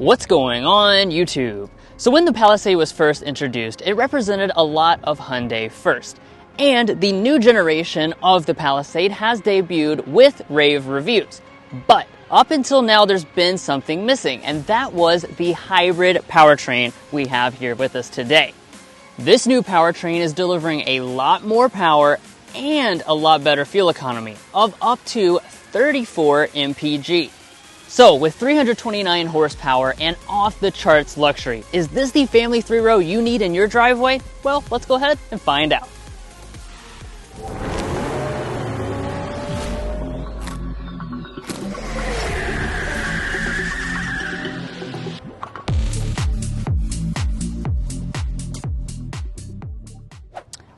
What's going on YouTube? So when the Palisade was first introduced, it represented a lot of Hyundai first. And the new generation of the Palisade has debuted with rave reviews. But up until now, there's been something missing, and that was the hybrid powertrain we have here with us today. This new powertrain is delivering a lot more power and a lot better fuel economy of up to 34 mpg. So with 329 horsepower and off the charts luxury, is this the family 3-row you need in your driveway? Well, let's go ahead and find out.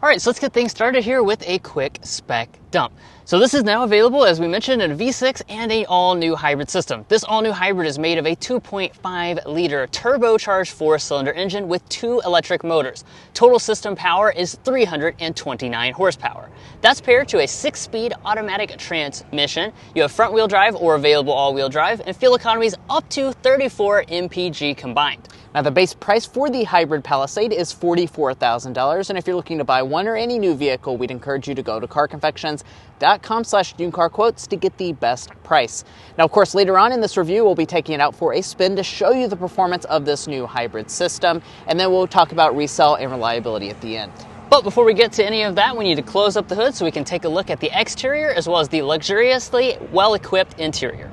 All right, so let's get things started here with a quick spec dump. So this is now available, as we mentioned, in a V6 and a all-new hybrid system. This all-new hybrid is made of a 2.5-liter turbocharged 4-cylinder engine with 2 electric motors. Total system power is 329 horsepower. That's paired to a 6-speed automatic transmission. You have front-wheel drive or available all-wheel drive, and fuel economies up to 34 mpg combined. Now the base price for the hybrid Palisade is $44,000, and if you're looking to buy one or any new vehicle, we'd encourage you to go to carconfections.com/NewCarQuotes to get the best price. Now, of course, later on in this review, we'll be taking it out for a spin to show you the performance of this new hybrid system, and then we'll talk about resale and reliability at the end. But before we get to any of that, we need to close up the hood so we can take a look at the exterior as well as the luxuriously well-equipped interior.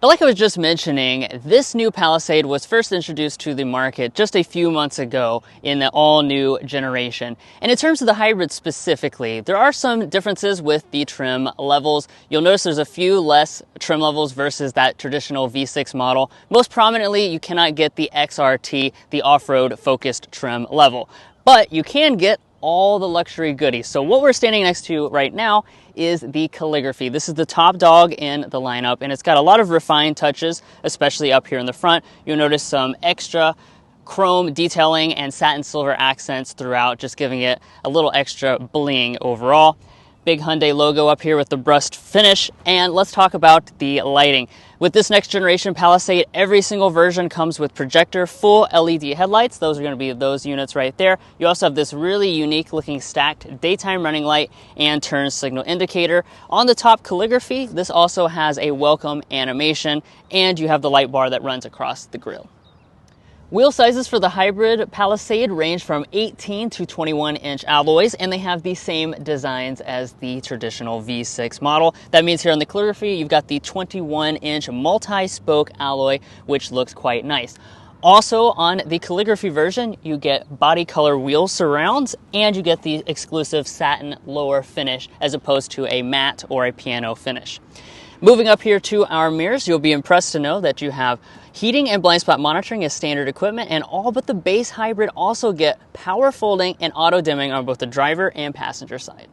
Now, like I was just mentioning, this new Palisade was first introduced to the market just a few months ago in the all-new generation. And in terms of the hybrid specifically, there are some differences with the trim levels. You'll notice there's a few less trim levels versus that traditional V6 model. Most prominently, you cannot get the XRT, the off-road focused trim level. But you can get all the luxury goodies. So what we're standing next to right now is the Calligraphy. This is the top dog in the lineup, and it's got a lot of refined touches, especially up here in the front. You'll notice some extra chrome detailing and satin silver accents throughout, just giving it a little extra bling overall. Big Hyundai logo up here with the brushed finish. And let's talk about the lighting. With this next generation Palisade, every single version comes with projector full LED headlights. Those are going to be those units right there. You also have this really unique looking stacked daytime running light and turn signal indicator. On the top Calligraphy, this also has a welcome animation, and you have the light bar that runs across the grille. Wheel sizes for the hybrid Palisade range from 18 to 21-inch alloys, and they have the same designs as the traditional V6 model. That means here on the Calligraphy, you've got the 21-inch multi-spoke alloy, which looks quite nice. Also on the Calligraphy version, you get body color wheel surrounds, and you get the exclusive satin lower finish as opposed to a matte or a piano finish. Moving up here to our mirrors, you'll be impressed to know that you have heating and blind spot monitoring as standard equipment, and all but the base hybrid also get power folding and auto dimming on both the driver and passenger side.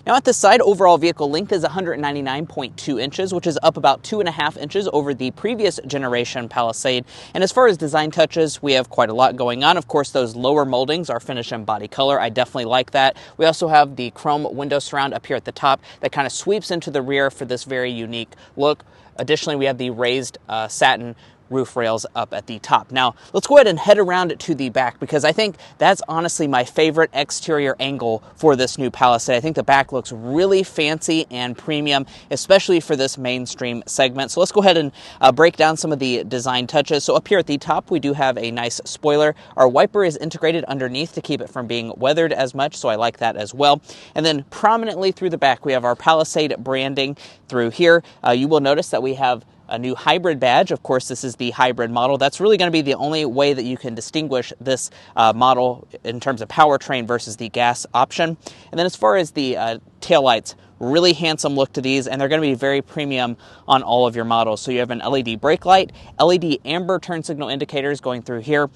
Now at this side, overall vehicle length is 199.2 inches, which is up about 2.5 inches over the previous generation Palisade. And as far as design touches, we have quite a lot going on. Of course, those lower moldings are finished in body color. I definitely like that. We also have the chrome window surround up here at the top that kind of sweeps into the rear for this very unique look. Additionally, we have the raised satin roof rails up at the top. Now, let's go ahead and head around to the back, because I think that's honestly my favorite exterior angle for this new Palisade. I think the back looks really fancy and premium, especially for this mainstream segment. So let's go ahead and break down some of the design touches. So up here at the top, we do have a nice spoiler. Our wiper is integrated underneath to keep it from being weathered as much, so I like that as well. And then prominently through the back, we have our Palisade branding through here. You will notice that we have a new hybrid badge. Of course, this is the hybrid model. That's really going to be the only way that you can distinguish this model in terms of powertrain versus the gas option. And then as far as the taillights, really handsome look to these, and they're going to be very premium on all of your models. So you have an LED brake light, LED amber turn signal indicators going through here,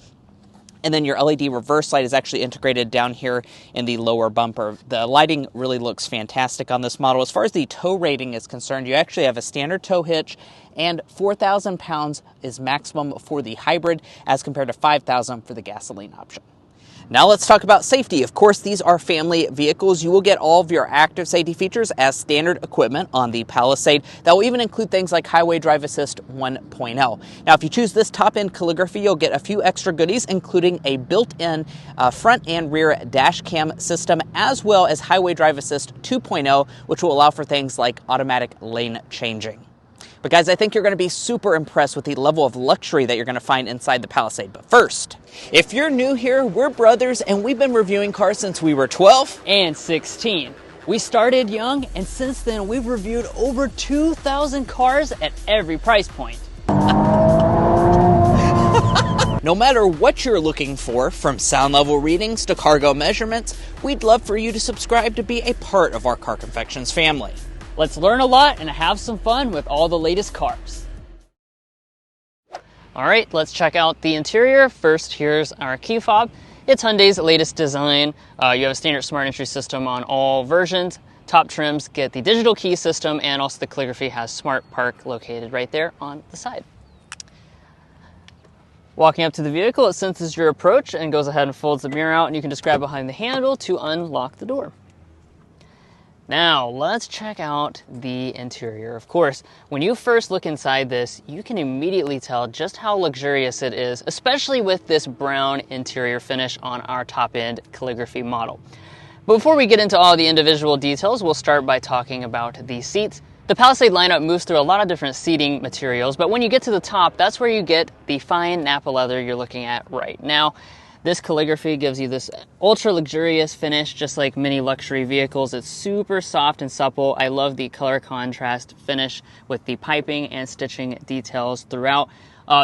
and then your LED reverse light is actually integrated down here in the lower bumper. The lighting really looks fantastic on this model. As far as the tow rating is concerned, you actually have a standard tow hitch, and 4,000 pounds is maximum for the hybrid as compared to 5,000 for the gasoline option. Now let's talk about safety. Of course, these are family vehicles. You will get all of your active safety features as standard equipment on the Palisade. That will even include things like Highway Drive Assist 1.0. Now, if you choose this top-end Calligraphy, you'll get a few extra goodies, including a built-in front and rear dash cam system, as well as Highway Drive Assist 2.0, which will allow for things like automatic lane changing. But guys, I think you're going to be super impressed with the level of luxury that you're going to find inside the Palisade. But first, if you're new here, we're brothers and we've been reviewing cars since we were 12 and 16. We started young, and since then we've reviewed over 2,000 cars at every price point. No matter what you're looking for, from sound level readings to cargo measurements, we'd love for you to subscribe to be a part of our Car Confections family. Let's learn a lot and have some fun with all the latest cars. All right, let's check out the interior. First, here's our key fob. It's Hyundai's latest design. You have a standard smart entry system on all versions. Top trims get the digital key system, and also the Calligraphy has Smart Park located right there on the side. Walking up to the vehicle, it senses your approach and goes ahead and folds the mirror out, and you can just grab behind the handle to unlock the door. Now, let's check out the interior. Of course, when you first look inside this, you can immediately tell just how luxurious it is, especially with this brown interior finish on our top-end Calligraphy model. But before we get into all the individual details, we'll start by talking about the seats. The Palisade lineup moves through a lot of different seating materials, but when you get to the top, that's where you get the fine Napa leather you're looking at right now. This Calligraphy gives you this ultra luxurious finish, just like many luxury vehicles. It's super soft and supple. I love the color contrast finish with the piping and stitching details throughout.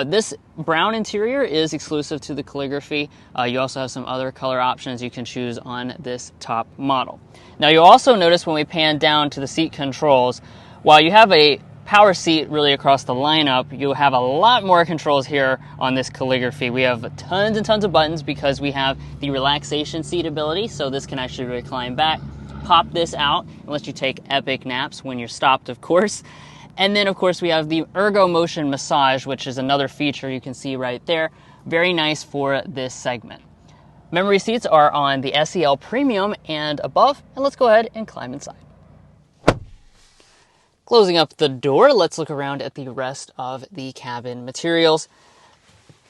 This brown interior is exclusive to the Calligraphy. You also have some other color options you can choose on this top model. Now, you'll also notice when we pan down to the seat controls, while you have a power seat really across the lineup, you'll have a lot more controls here on this Calligraphy. We have tons and tons of buttons because we have the relaxation seat ability, so this can actually recline back. Pop this out and let you take epic naps when you're stopped, of course. And then, of course, we have the Ergo Motion Massage, which is another feature you can see right there. Very nice for this segment. Memory seats are on the SEL Premium and above, and let's go ahead and climb inside. Closing up the door, let's look around at the rest of the cabin materials.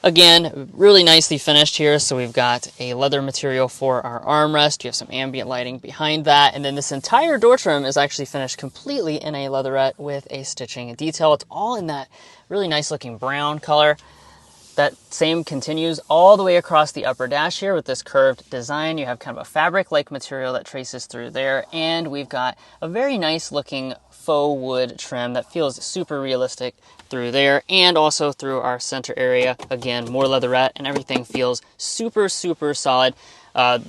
Again, really nicely finished here. So we've got a leather material for our armrest. You have some ambient lighting behind that. And then this entire door trim is actually finished completely in a leatherette with a stitching detail. It's all in that really nice looking brown color. That same continues all the way across the upper dash here with this curved design. You have kind of a fabric-like material that traces through there. And we've got a very nice looking faux wood trim that feels super realistic through there, and also through our center area. Again, more leatherette, and everything feels super, super solid.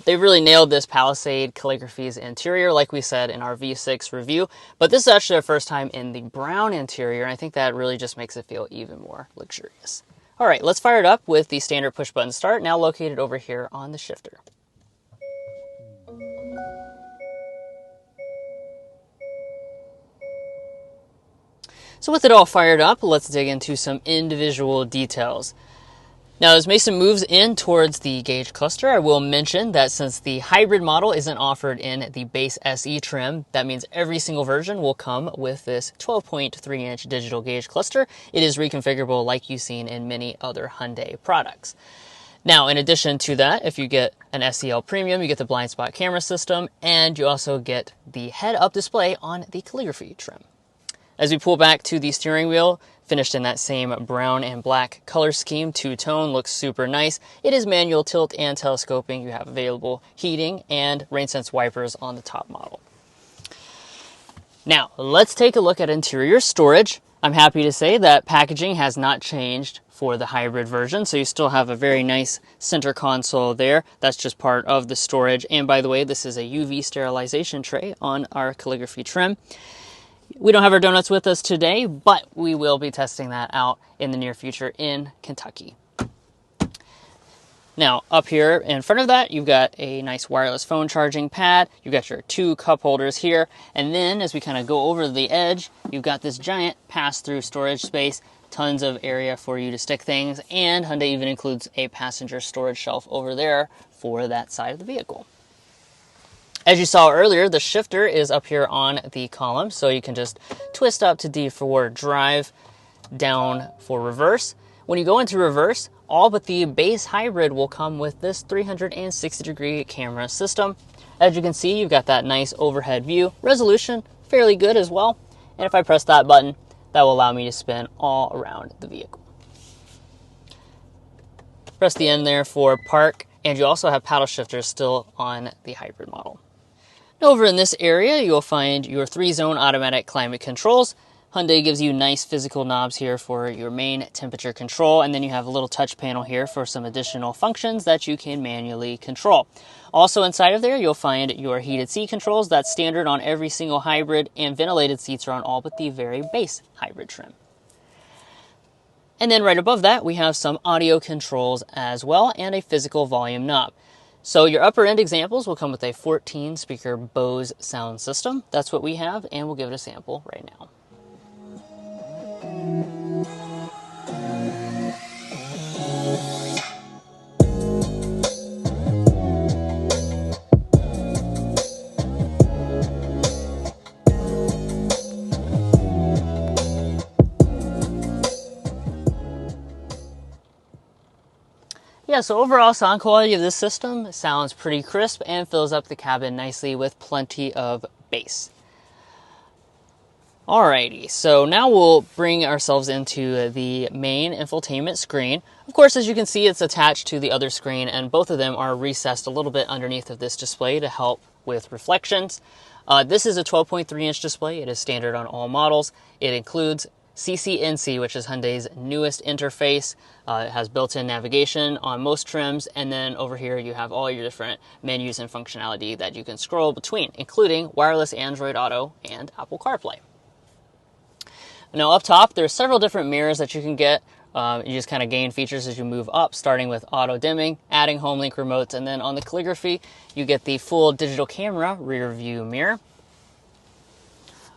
They really nailed this Palisade Calligraphy's interior, like we said in our V6 review, but this is actually our first time in the brown interior, and I think that really just makes it feel even more luxurious. All right, let's fire it up with the standard push button start, now located over here on the shifter. So with it all fired up, let's dig into some individual details. Now, as Mason moves in towards the gauge cluster, I will mention that since the hybrid model isn't offered in the base SE trim, that means every single version will come with this 12.3-inch digital gauge cluster. It is reconfigurable like you've seen in many other Hyundai products. Now, in addition to that, if you get an SEL Premium, you get the blind spot camera system, and you also get the head-up display on the Calligraphy trim. As we pull back to the steering wheel, finished in that same brown and black color scheme, two-tone, looks super nice. It is manual tilt and telescoping. You have available heating and rain-sense wipers on the top model. Now, let's take a look at interior storage. I'm happy to say that packaging has not changed for the hybrid version, so you still have a very nice center console there. That's just part of the storage. And by the way, this is a UV sterilization tray on our Calligraphy trim. We don't have our donuts with us today, but we will be testing that out in the near future in Kentucky. Now, up here in front of that, you've got a nice wireless phone charging pad. You've got your two cup holders here. And then as we kind of go over the edge, you've got this giant pass-through storage space. tons of area for you to stick things, and Hyundai even includes a passenger storage shelf over there for that side of the vehicle. As you saw earlier, the shifter is up here on the column, so you can just twist up to D for drive, down for reverse. When you go into reverse, all but the base hybrid will come with this 360-degree camera system. As you can see, you've got that nice overhead view. Resolution, fairly good as well. And if I press that button, that will allow me to spin all around the vehicle. Press the end there for park, and you also have paddle shifters still on the hybrid model. Over in this area, you'll find your 3-zone automatic climate controls. Hyundai gives you nice physical knobs here for your main temperature control, and then you have a little touch panel here for some additional functions that you can manually control. Also inside of there, you'll find your heated seat controls. That's standard on every single hybrid, and ventilated seats are on all but the very base hybrid trim. And then right above that, we have some audio controls as well, and a physical volume knob. So your upper end examples will come with a 14-speaker Bose sound system. That's what we have, and we'll give it a sample right now. Yeah, so overall sound quality of this system sounds pretty crisp and fills up the cabin nicely with plenty of bass. Alrighty, so now we'll bring ourselves into the main infotainment screen. Of course, as you can see, it's attached to the other screen, and both of them are recessed a little bit underneath of this display to help with reflections. This is a 12.3-inch display. It is standard on all models. It includes CCNC, which is Hyundai's newest interface. It has built-in navigation on most trims, and then over here you have all your different menus and functionality that you can scroll between, including wireless Android Auto and Apple CarPlay. Now up top, there's several different mirrors that you can get. You just kind of gain features as you move up, starting with auto dimming, adding home link remotes, and then on the Calligraphy, you get the full digital camera rear view mirror.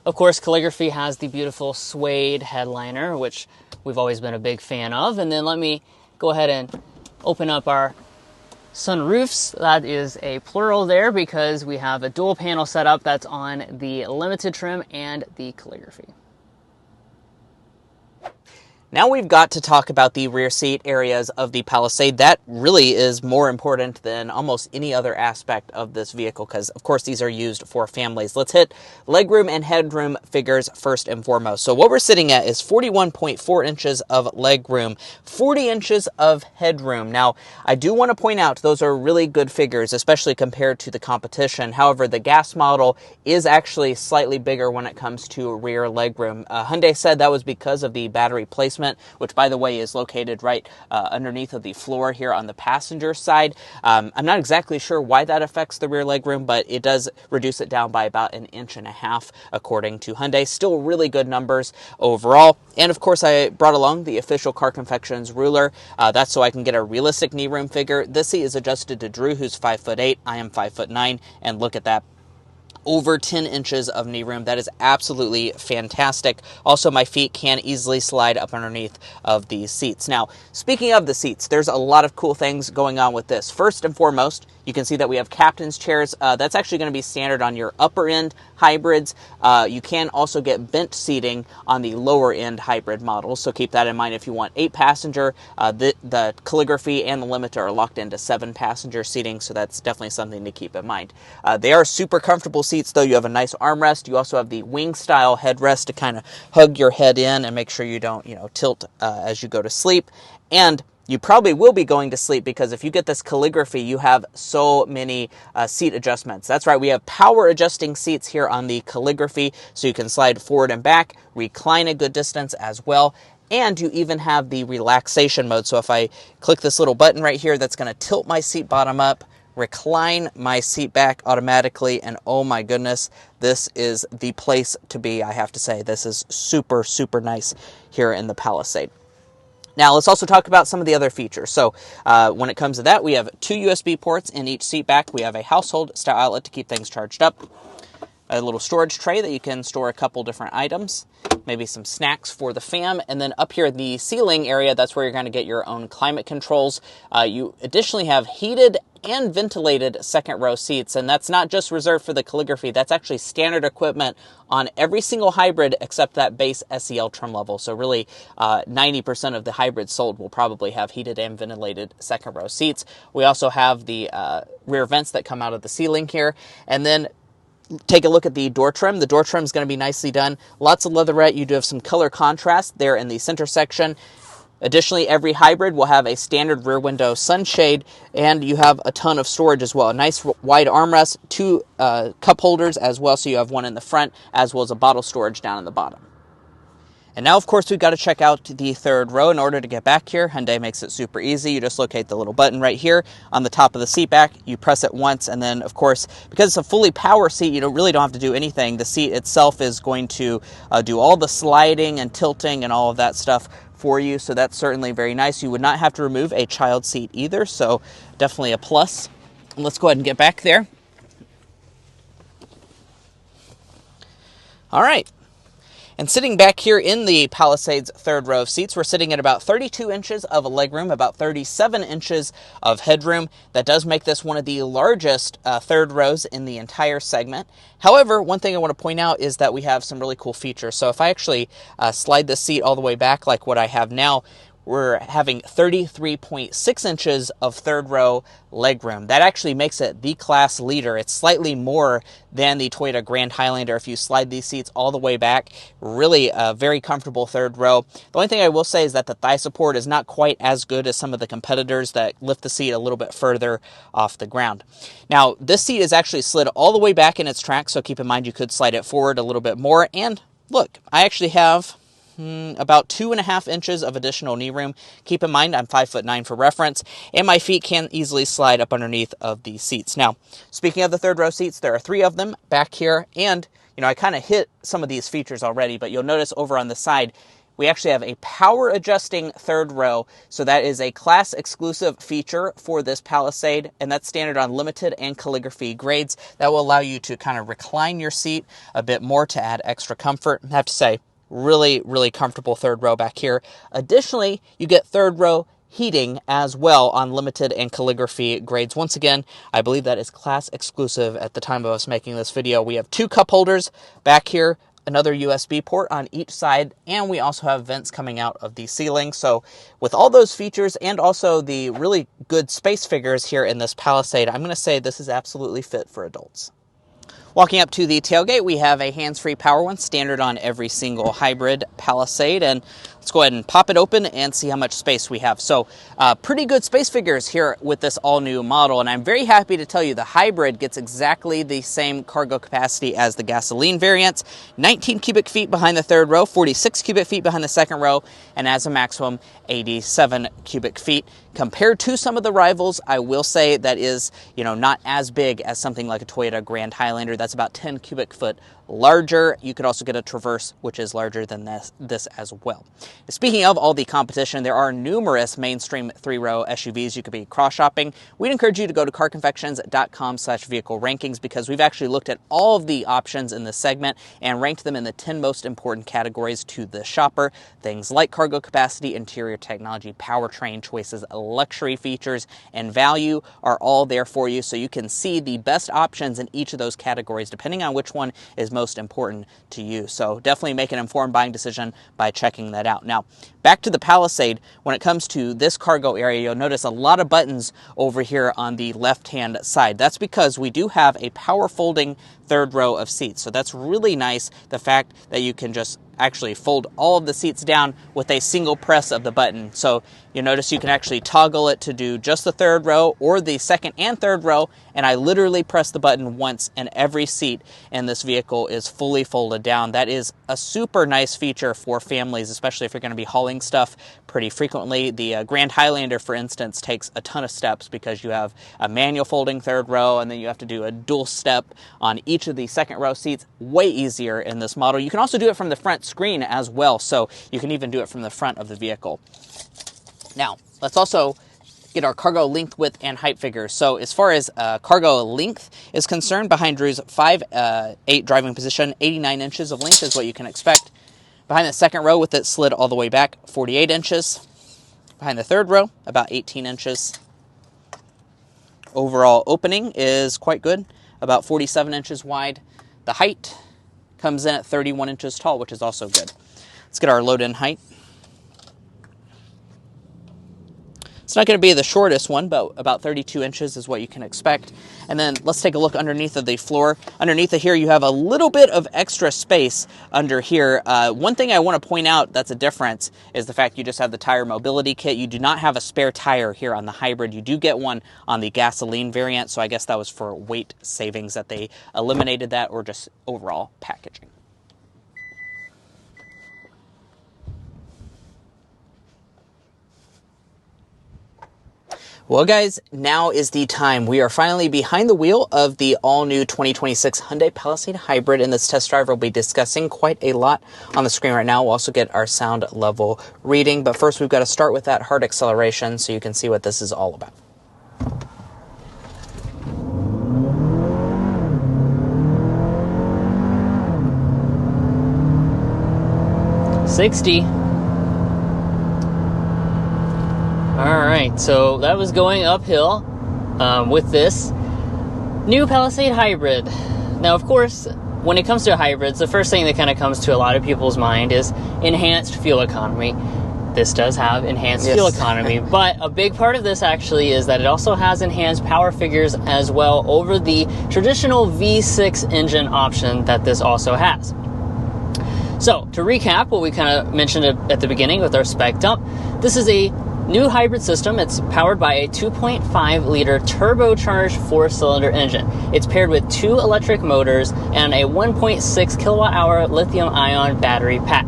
Of course, Calligraphy has the beautiful suede headliner, which we've always been a big fan of. And then let me go ahead and open up our sunroofs. That is a plural there because we have a dual panel setup that's on the Limited trim and the Calligraphy. Now we've got to talk about the rear seat areas of the Palisade. That really is more important than almost any other aspect of this vehicle because, of course, these are used for families. Let's hit legroom and headroom figures first and foremost. So what we're sitting at is 41.4 inches of legroom, 40 inches of headroom. Now, I do want to point out those are really good figures, especially compared to the competition. However, the gas model is actually slightly bigger when it comes to rear legroom. Hyundai said that was because of the battery placement, which, by the way, is located right underneath of the floor here on the passenger side. I'm not exactly sure why that affects the rear legroom, but it does reduce it down by about 1.5 inches, according to Hyundai. Still really good numbers overall. And, of course, I brought along the official Car Confections ruler. That's so I can get a realistic knee room figure. This seat is adjusted to Drew, who's 5'8". I am 5'9", and look at that. Over 10 inches of knee room. That is absolutely fantastic. Also, my feet can easily slide up underneath of these seats. Now, speaking of the seats, there's a lot of cool things going on with this. First and foremost, you can see that we have captain's chairs. That's actually going to be standard on your upper end hybrids. You can also get bench seating on the lower end hybrid models, so keep that in mind if you want 8-passenger. The Calligraphy and the Limiter are locked into 7-passenger seating, so that's definitely something to keep in mind. They are super comfortable seats, though. You have a nice armrest. You also have the wing-style headrest to kind of hug your head in and make sure you don't, tilt as you go to sleep. And you probably will be going to sleep because if you get this Calligraphy, you have so many seat adjustments. That's right, we have power adjusting seats here on the Calligraphy, so you can slide forward and back, recline a good distance as well. And you even have the relaxation mode. So if I click this little button right here, that's going to tilt my seat bottom up, recline my seat back automatically, and oh my goodness, this is the place to be, I have to say. This is super, super nice here in the Palisade. Now, let's also talk about some of the other features. So, when it comes to that, we have 2 USB ports in each seat back. We have a household style outlet to keep things charged up. a little storage tray that you can store a couple different items, maybe some snacks for the fam. And then up here, the ceiling area, that's where you're going to get your own climate controls. You additionally have heated and ventilated second row seats, and that's not just reserved for the Calligraphy. That's actually standard equipment on every single hybrid except that base SEL trim level. So really 90% of the hybrids sold will probably have heated and ventilated second row seats. We also have the rear vents that come out of the ceiling here. And then take a look at the door trim. The door trim is going to be nicely done. Lots of leatherette. You do have some color contrast there in the center section. Additionally, every hybrid will have a standard rear window sunshade, and you have a ton of storage as well. A nice wide armrest, two cup holders as well, so you have one in the front, as well as a bottle storage down in the bottom. And now, of course, we've got to check out the third row. In order to get back here, Hyundai makes it super easy. You just locate the little button right here on the top of the seat back. You press it once, and then, of course, because it's a fully power seat, you really don't have to do anything. The seat itself is going to do all the sliding and tilting and all of that stuff for you, so that's certainly very nice. You would not have to remove a child seat either, so definitely a plus. And let's go ahead and get back there. All right. And sitting back here in the Palisade's third row of seats, we're sitting at about 32 inches of legroom, about 37 inches of headroom. That does make this one of the largest third rows in the entire segment. However, one thing I want to point out is that we have some really cool features. So if I actually slide the seat all the way back like what I have now, we're having 33.6 inches of third row legroom. That actually makes it the class leader. It's slightly more than the Toyota Grand Highlander if you slide these seats all the way back. Really a very comfortable third row. The only thing I will say is that the thigh support is not quite as good as some of the competitors that lift the seat a little bit further off the ground. Now, this seat is actually slid all the way back in its track, so keep in mind you could slide it forward a little bit more. And look, I actually have about 2.5 inches of additional knee room. Keep in mind, I'm 5'9" for reference, and my feet can easily slide up underneath of these seats. Now, speaking of the third row seats, there are 3 of them back here, and I kind of hit some of these features already, but you'll notice over on the side, we actually have a power adjusting third row. So that is a class exclusive feature for this Palisade, and that's standard on limited and Calligraphy grades. That will allow you to kind of recline your seat a bit more to add extra comfort. I have to say, really, really comfortable third row back here. Additionally, you get third row heating as well on limited and Calligraphy grades. Once again, I believe that is class exclusive at the time of us making this video. We have 2 cup holders back here, another USB port on each side, and we also have vents coming out of the ceiling. So with all those features and also the really good space figures here in this Palisade, I'm going to say this is absolutely fit for adults. Walking up to the tailgate, we have a hands-free power one, standard on every single hybrid Palisade, and let's go ahead and pop it open and see how much space we have. So pretty good space figures here with this all-new model, and I'm very happy to tell you the hybrid gets exactly the same cargo capacity as the gasoline variants. 19 cubic feet behind the third row, 46 cubic feet behind the second row, and as a maximum, 87 cubic feet. Compared to some of the rivals, I will say that is, not as big as something like a Toyota Grand Highlander. That's about 10 cubic foot larger. You could also get a Traverse, which is larger than this as well. Speaking of all the competition, there are numerous mainstream 3-row SUVs you could be cross-shopping. We'd encourage you to go to carconfections.com/vehicle rankings because we've actually looked at all of the options in this segment and ranked them in the 10 most important categories to the shopper. Things like cargo capacity, interior technology, powertrain choices, luxury features, and value are all there for you, so you can see the best options in each of those categories depending on which one is most important to you. So definitely make an informed buying decision by checking that out. Now, back to the Palisade, when it comes to this cargo area, you'll notice a lot of buttons over here on the left-hand side. That's because we do have a power folding third row of seats. So that's really nice, the fact that you can just actually fold all of the seats down with a single press of the button. So you'll notice you can actually toggle it to do just the third row or the second and third row, and I literally press the button once and every seat in this vehicle is fully folded down. That is a super nice feature for families, especially if you're going to be hauling stuff pretty frequently. The Grand Highlander, for instance, takes a ton of steps because you have a manual folding third row and then you have to do a dual step on each of the second row seats. Way easier in this model. You can also do it from the front screen as well, so you can even do it from the front of the vehicle. Now, let's also get our cargo length, width, and height figures. So as far as cargo length is concerned, behind Drew's 5'8" driving position, 89 inches of length is what you can expect. Behind the second row with it slid all the way back, 48 inches. Behind the third row, about 18 inches. Overall opening is quite good, about 47 inches wide. The height comes in at 31 inches tall, which is also good. Let's get our load-in height. It's not going to be the shortest one, but about 32 inches is what you can expect. And then let's take a look underneath of the floor. Underneath of here, you have a little bit of extra space under here. One thing I want to point out that's a difference is the fact you just have the tire mobility kit. You do not have a spare tire here on the hybrid. You do get one on the gasoline variant, so I guess that was for weight savings that they eliminated that, or just overall packaging. Well, guys, now is the time. We are finally behind the wheel of the all-new 2026 Hyundai Palisade Hybrid. In this test drive, we'll be discussing quite a lot on the screen right now. We'll also get our sound level reading. But first, we've got to start with that hard acceleration so you can see what this is all about. $60. Alright, so that was going uphill with this new Palisade Hybrid. Now, of course, when it comes to hybrids, the first thing that kind of comes to a lot of people's mind is enhanced fuel economy. This does have enhanced fuel economy, but a big part of this actually is that it also has enhanced power figures as well over the traditional V6 engine option that this also has. So, to recap what we kind of mentioned at the beginning with our spec dump, this is a new hybrid system. It's powered by a 2.5-liter turbocharged 4-cylinder engine. It's paired with 2 electric motors and a 1.6 kilowatt-hour lithium-ion battery pack.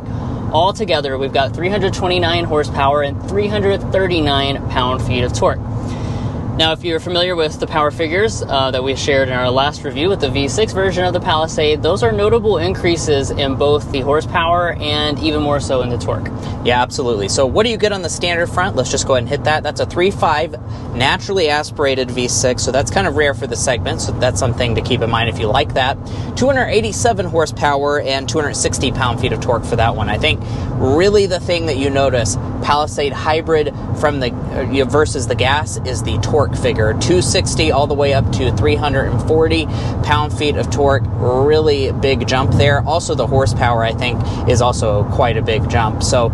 Altogether, we've got 329 horsepower and 339 pound-feet of torque. Now, if you're familiar with the power figures that we shared in our last review with the V6 version of the Palisade, those are notable increases in both the horsepower and even more so in the torque. Yeah, absolutely. So what do you get on the standard front? Let's just go ahead and hit that. That's a 3.5 naturally aspirated V6, so that's kind of rare for the segment, so that's something to keep in mind if you like that. 287 horsepower and 260 pound-feet of torque for that one. I think really the thing that you notice, Palisade Hybrid from the versus the gas, is the torque figure. 260 all the way up to 340 pound-feet of torque. Really big jump there. Also, the horsepower, I think, is also quite a big jump. So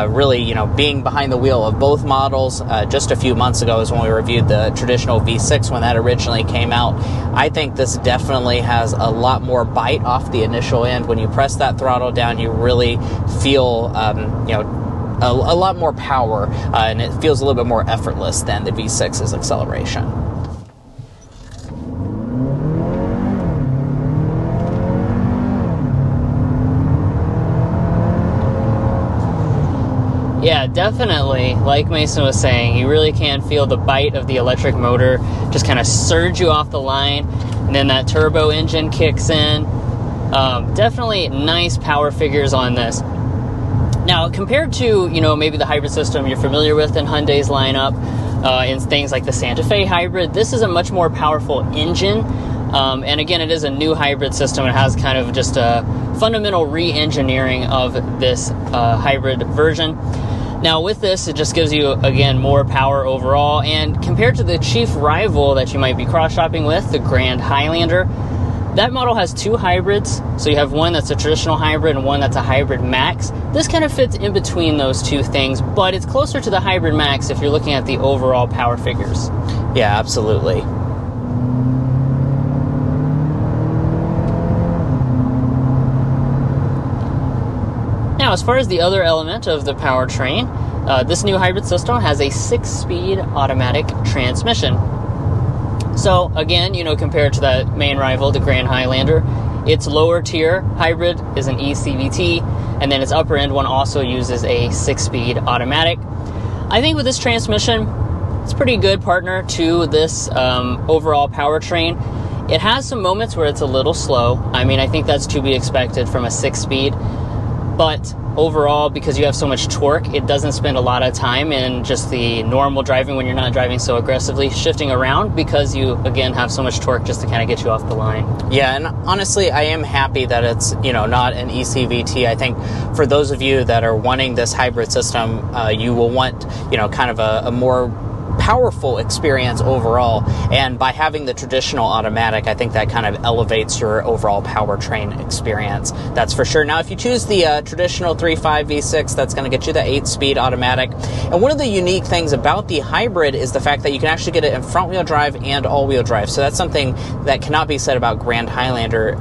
really, being behind the wheel of both models just a few months ago is when we reviewed the traditional V6 when that originally came out. I think this definitely has a lot more bite off the initial end. When you press that throttle down, you really feel, a lot more power, and it feels a little bit more effortless than the V6's acceleration. Yeah, definitely. Like Mason was saying, you really can feel the bite of the electric motor just kind of surge you off the line, and then that turbo engine kicks in. Definitely nice power figures on this. Now, compared to, maybe the hybrid system you're familiar with in Hyundai's lineup, in things like the Santa Fe hybrid, this is a much more powerful engine. And again, it is a new hybrid system. It has kind of just a fundamental re-engineering of this hybrid version. Now, with this, it just gives you, again, more power overall. And compared to the chief rival that you might be cross-shopping with, the Grand Highlander, that model has 2 hybrids, so you have one that's a traditional hybrid and one that's a hybrid max. This kind of fits in between those two things, but it's closer to the hybrid max if you're looking at the overall power figures. Yeah, absolutely. Now, as far as the other element of the powertrain, this new hybrid system has a 6-speed automatic transmission. So again, compared to that main rival, the Grand Highlander, its lower tier hybrid is an eCVT, and then its upper end one also uses a 6-speed automatic. I think with this transmission, it's a pretty good partner to this overall powertrain. It has some moments where it's a little slow. I mean, I think that's to be expected from a 6-speed, but overall, because you have so much torque, it doesn't spend a lot of time in just the normal driving when you're not driving so aggressively, shifting around, because you, again, have so much torque just to kind of get you off the line. Yeah, and honestly, I am happy that it's, not an ECVT. I think for those of you that are wanting this hybrid system, you will want, kind of a more powerful experience overall, and by having the traditional automatic, I think that kind of elevates your overall powertrain experience. That's for sure. Now, if you choose the traditional 3.5 V6, that's going to get you the 8-speed automatic. And one of the unique things about the hybrid is the fact that you can actually get it in front-wheel drive and all-wheel drive. So that's something that cannot be said about Grand Highlander.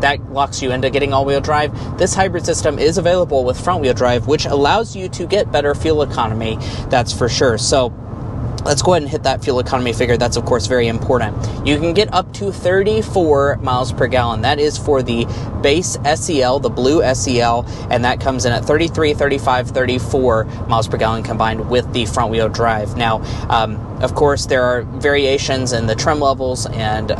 That locks you into getting all-wheel drive. This hybrid system is available with front-wheel drive, which allows you to get better fuel economy. That's for sure. So let's go ahead and hit that fuel economy figure. That's, of course, very important. You can get up to 34 miles per gallon. That is for the base SEL, the blue SEL, and that comes in at 33, 35, 34 miles per gallon combined with the front-wheel drive. Now, of course, there are variations in the trim levels and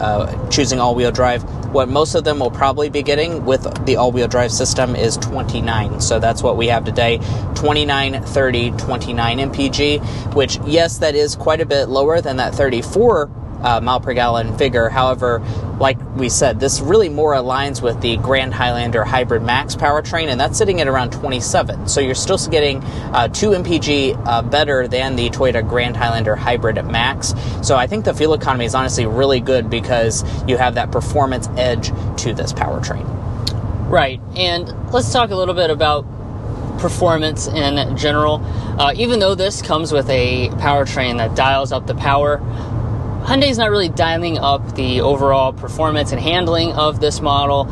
choosing all-wheel drive. What most of them will probably be getting with the all-wheel drive system is 29. So that's what we have today, 29, 30, 29 mpg, which, yes, that is quite a bit lower than that 34 mile per gallon figure. However, like we said, this really more aligns with the Grand Highlander Hybrid Max powertrain, and that's sitting at around 27. So you're still getting 2 mpg better than the Toyota Grand Highlander Hybrid Max. So I think the fuel economy is honestly really good because you have that performance edge to this powertrain. Right, and let's talk a little bit about performance in general. Even though this comes with a powertrain that dials up the power, Hyundai's not really dialing up the overall performance and handling of this model.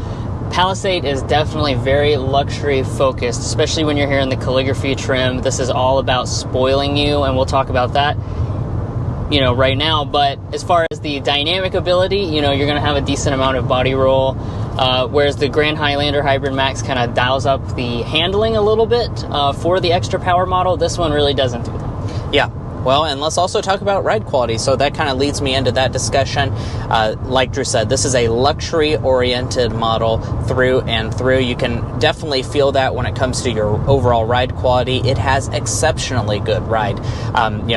Palisade is definitely very luxury focused, especially when you're here in the calligraphy trim. This is all about spoiling you, and we'll talk about that, right now. But as far as the dynamic ability, you're going to have a decent amount of body roll, whereas the Grand Highlander Hybrid Max kind of dials up the handling a little bit for the extra power model. This one really doesn't do that. Yeah. Well, and let's also talk about ride quality. So that kind of leads me into that discussion. Like Drew said, this is a luxury-oriented model through and through. You can definitely feel that when it comes to your overall ride quality. It has exceptionally good ride.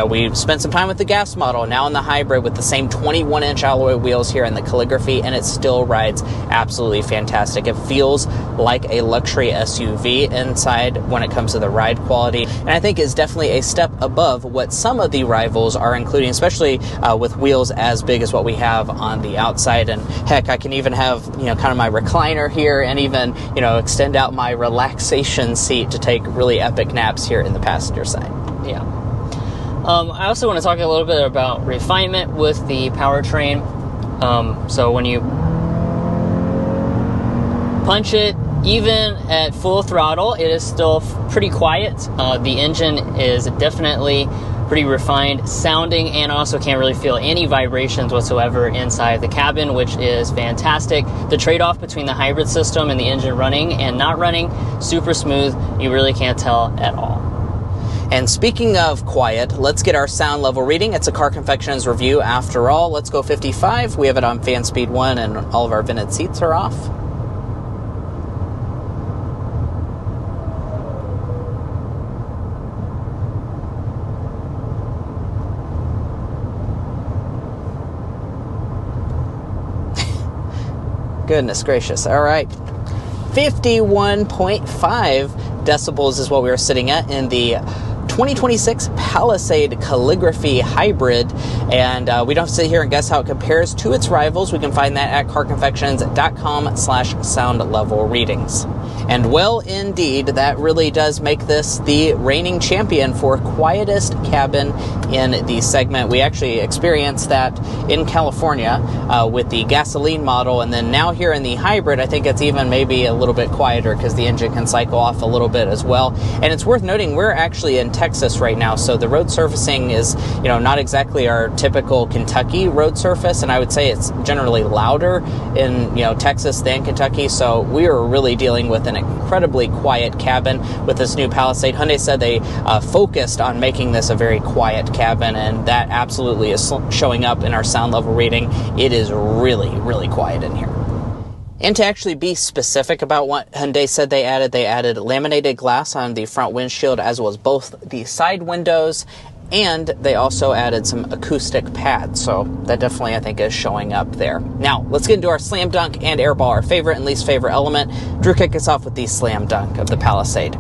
We spent some time with the gas model, now in the hybrid with the same 21-inch alloy wheels here in the calligraphy, and it still rides absolutely fantastic. It feels like a luxury SUV inside when it comes to the ride quality, and I think is definitely a step above what some of the rivals are including, especially with wheels as big as what we have on the outside. And heck, I can even have kind of my recliner here, and even extend out my relaxation seat to take really epic naps here in the passenger side. Yeah. I also want to talk a little bit about refinement with the powertrain. So when you punch it, even at full throttle, it is still pretty quiet. The engine is definitely pretty refined sounding, and also can't really feel any vibrations whatsoever inside the cabin, which is fantastic. The trade-off between the hybrid system and the engine running and not running, super smooth. You really can't tell at all. And speaking of quiet, let's get our sound level reading. It's a Car Confections review after all. Let's go 55. We have it on fan speed 1, and all of our vented seats are off. Goodness gracious. All right. 51.5 decibels is what we are sitting at in the 2026 Palisade Calligraphy Hybrid, and we don't have to sit here and guess how it compares to its rivals. We can find that at carconfections.com/sound level readings. And well, indeed, that really does make this the reigning champion for quietest cabin in the segment. We actually experienced that in California with the gasoline model, and then now here in the hybrid, I think it's even maybe a little bit quieter because the engine can cycle off a little bit as well. And it's worth noting we're actually in Texas right now, so the road surfacing is, not exactly our typical Kentucky road surface, and I would say it's generally louder in, Texas than Kentucky, so we are really dealing with an incredibly quiet cabin with this new Palisade. Hyundai said they focused on making this a very quiet cabin, and that absolutely is showing up in our sound level reading. It is really, really quiet in here. And to actually be specific about what Hyundai said they added laminated glass on the front windshield as well as both the side windows, and they also added some acoustic pads, so that definitely I think is showing up there. Now, let's get into our slam dunk and airball, our favorite and least favorite element. Drew, kick us off with the slam dunk of the Palisade.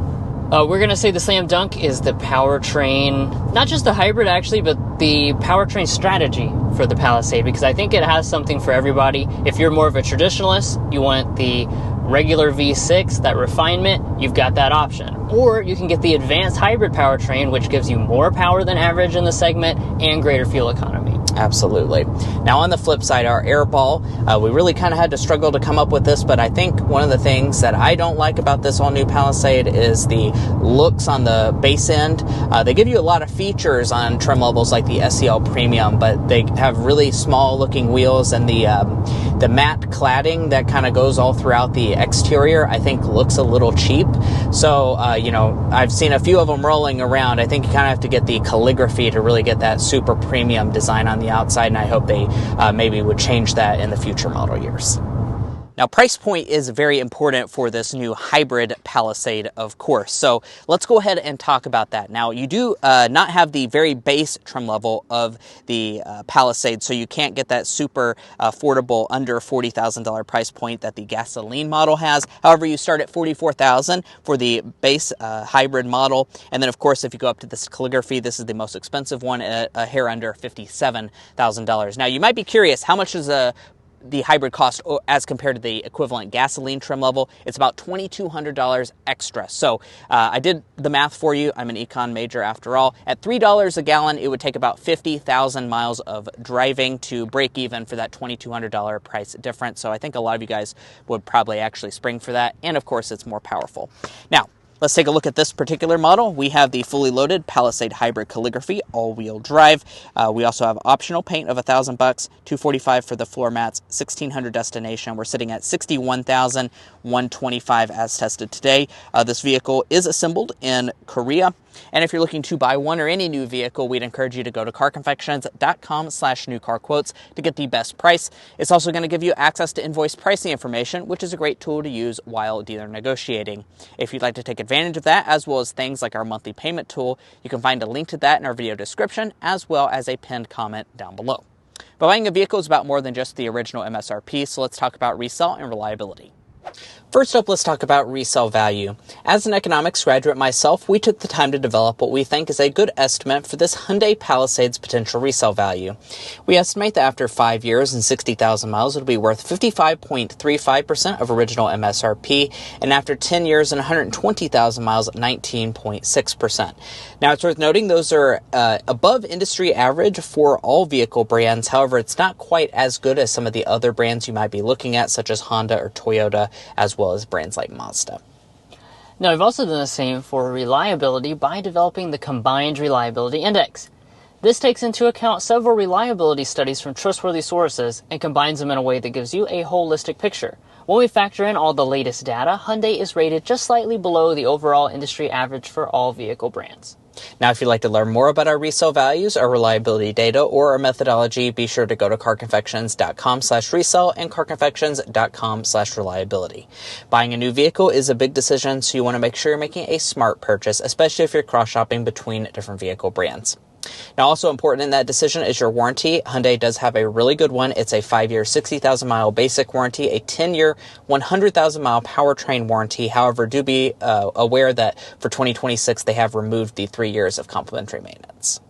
We're going to say the slam dunk is the powertrain, not just the hybrid actually, but the powertrain strategy for the Palisade, because I think it has something for everybody. If you're more of a traditionalist, you want the regular V6, that refinement, you've got that option. Or you can get the advanced hybrid powertrain, which gives you more power than average in the segment and greater fuel economy. Absolutely. Now on the flip side, our airball, we really kind of had to struggle to come up with this, but I think one of the things that I don't like about this all-new Palisade is the looks on the base end. They give you a lot of features on trim levels like the SEL Premium, but they have really small-looking wheels, and the matte cladding that kind of goes all throughout the exterior, I think looks a little cheap. So, I've seen a few of them rolling around. I think you kind of have to get the calligraphy to really get that super premium design on the outside, and I hope they maybe would change that in the future model years. Now, price point is very important for this new hybrid Palisade, of course. So let's go ahead and talk about that. Now, you do not have the very base trim level of the Palisade, so you can't get that super affordable under $40,000 price point that the gasoline model has. However, you start at $44,000 for the base hybrid model. And then, of course, if you go up to this calligraphy, this is the most expensive one at a hair under $57,000. Now, you might be curious, how much is the hybrid cost as compared to the equivalent gasoline trim level? It's about $2,200 extra. So I did the math for you. I'm an econ major after all. At $3 a gallon, it would take about 50,000 miles of driving to break even for that $2,200 price difference. So I think a lot of you guys would probably actually spring for that. And of course, it's more powerful. Now, let's take a look at this particular model. We have the fully loaded Palisade Hybrid Calligraphy, all-wheel drive. We also have optional paint of $1,000, $245 for the floor mats, $1,600 destination. We're sitting at $61,125 as tested today. This vehicle is assembled in Korea. And if you're looking to buy one or any new vehicle, we'd encourage you to go to carconfections.com/newcarquotes to get the best price. It's also going to give you access to invoice pricing information, which is a great tool to use while dealer negotiating. If you'd like to take advantage of that, as well as things like our monthly payment tool, you can find a link to that in our video description, as well as a pinned comment down below. But buying a vehicle is about more than just the original MSRP, so let's talk about resale and reliability. First up, let's talk about resale value. As an economics graduate myself, we took the time to develop what we think is a good estimate for this Hyundai Palisade's potential resale value. We estimate that after 5 years and 60,000 miles, it'll be worth 55.35% of original MSRP, and after 10 years and 120,000 miles, 19.6%. Now, it's worth noting those are above industry average for all vehicle brands. However, it's not quite as good as some of the other brands you might be looking at, such as Honda or Toyota, as well as brands like Mazda. Now, we've also done the same for reliability by developing the Combined Reliability Index. This takes into account several reliability studies from trustworthy sources and combines them in a way that gives you a holistic picture. When we factor in all the latest data, Hyundai is rated just slightly below the overall industry average for all vehicle brands. Now, if you'd like to learn more about our resale values, our reliability data, or our methodology, be sure to go to carconfections.com/resale and carconfections.com/reliability. Buying a new vehicle is a big decision, so you want to make sure you're making a smart purchase, especially if you're cross-shopping between different vehicle brands. Now, also important in that decision is your warranty. Hyundai does have a really good one. It's a 5-year, 60,000 mile basic warranty, a 10-year, 100,000 mile powertrain warranty. However, do be aware that for 2026, they have removed the 3 years of complimentary maintenance.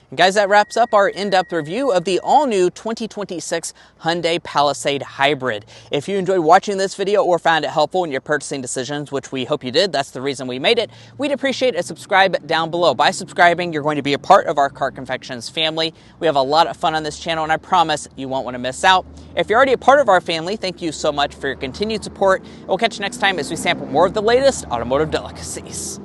And guys, that wraps up our in-depth review of the all-new 2026 Hyundai Palisade Hybrid. If you enjoyed watching this video or found it helpful in your purchasing decisions, which we hope you did, that's the reason we made it, we'd appreciate a subscribe down below. By subscribing, you're going to be a part of our Car Confections family. We have a lot of fun on this channel, and I promise you won't want to miss out. If you're already a part of our family, thank you so much for your continued support. We'll catch you next time as we sample more of the latest automotive delicacies.